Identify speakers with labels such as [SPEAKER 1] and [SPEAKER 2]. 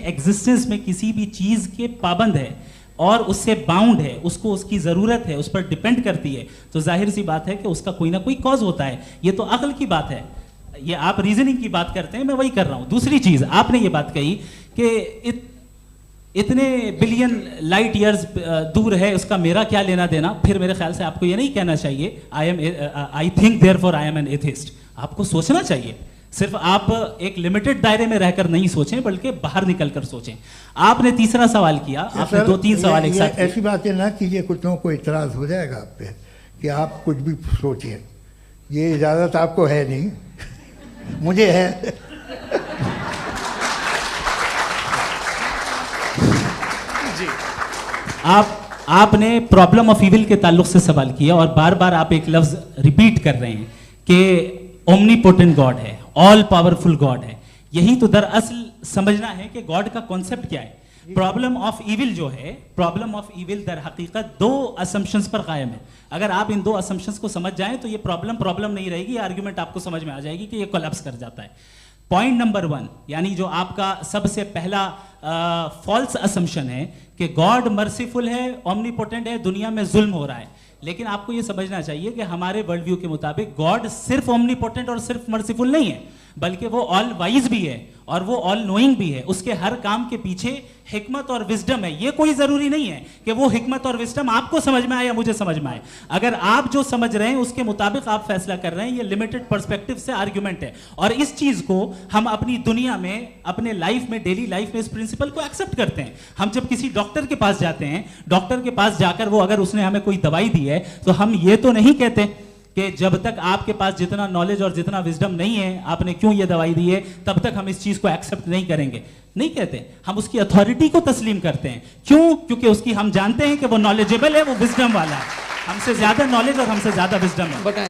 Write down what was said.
[SPEAKER 1] Existence में किसी भी चीज के पाबंद है और उससे बाउंड है, उसको उसकी जरूरत है, उस पर डिपेंड करती है, तो जाहिर सी बात है कि उसका कोई ना कोई कॉज होता है। ये तो अक्ल की बात है, ये आप रीजनिंग की बात करते हैं, मैं वही कर रहा हूं। दूसरी चीज आपने ये बात कही कि इतने बिलियन लाइट ईयर्स दूर है, उसका मेरा क्या लेना देना। फिर मेरे ख्याल से आपको ये नहीं कहना चाहिए I think therefore I am an atheist. आपको सोचना चाहिए, सिर्फ आप एक लिमिटेड दायरे में रहकर नहीं सोचें बल्कि बाहर निकलकर सोचें। आपने तीसरा सवाल किया, आपने 2-3 सवाल एक साथ।
[SPEAKER 2] ऐसी बात है ना कीजिए, कुछ लोगों को इतराज हो जाएगा आप पे कि आप कुछ भी सोचिए, ये इजाजत आपको है नहीं, मुझे है।
[SPEAKER 1] आपने प्रॉब्लम ऑफ इविल के ताल्लुक से सवाल किया और बार बार आप एक लफ्ज रिपीट कर रहे हैं कि ओमनीपोटेंट गॉड है, ऑल पावरफुल गॉड है। यही तो दरअसल समझना है कि गॉड का कॉन्सेप्ट क्या है। प्रॉब्लम ऑफ इविल जो है, प्रॉब्लम ऑफ इविल दर हकीकत 2 असम्पशंस पर कायम है। अगर आप इन 2 असम्पशंस को समझ जाएं तो ये प्रॉब्लम नहीं रहेगी, आर्ग्यूमेंट आपको समझ में आ जाएगी कि ये कोलैप्स कर जाता है। पॉइंट नंबर 1, यानी जो आपका सबसे पहला फॉल्स असम्पशन है कि गॉड मर्सीफुल है, ओमनीपोटेंट है, दुनिया में जुल्म हो रहा है। लेकिन आपको यह समझना चाहिए कि हमारे वर्ल्ड व्यू के मुताबिक गॉड सिर्फ ओमनीपोटेंट और सिर्फ मर्सीफुल नहीं है, बल्कि वो ऑल वाइज भी है और वो ऑल नोइंग भी है। उसके हर काम के पीछे हिकमत और विजडम है। ये कोई जरूरी नहीं है कि वो हिकमत और विजडम आपको समझ में आए या मुझे समझ में आए। अगर आप जो समझ रहे हैं उसके मुताबिक आप फैसला कर रहे हैं, ये लिमिटेड पर्सपेक्टिव से आर्ग्यूमेंट है। और इस चीज को हम अपनी दुनिया में, अपने लाइफ में, डेली लाइफ में इस प्रिंसिपल को एक्सेप्ट करते हैं। हम जब किसी डॉक्टर के पास जाते हैं, डॉक्टर के पास जाकर वो अगर उसने हमें कोई दवाई दी है तो हम ये तो नहीं कहते कि जब तक आपके पास जितना नॉलेज और जितना विजडम नहीं है, आपने क्यों ये दवाई दी है, तब तक हम इस चीज को एक्सेप्ट नहीं करेंगे। नहीं कहते, हम उसकी अथॉरिटी को तस्लीम करते हैं। क्यों? क्योंकि उसकी हम जानते हैं कि वो नॉलेजेबल है, वो विजडम वाला है, हमसे ज्यादा नॉलेज और हमसे ज्यादा विजडम है।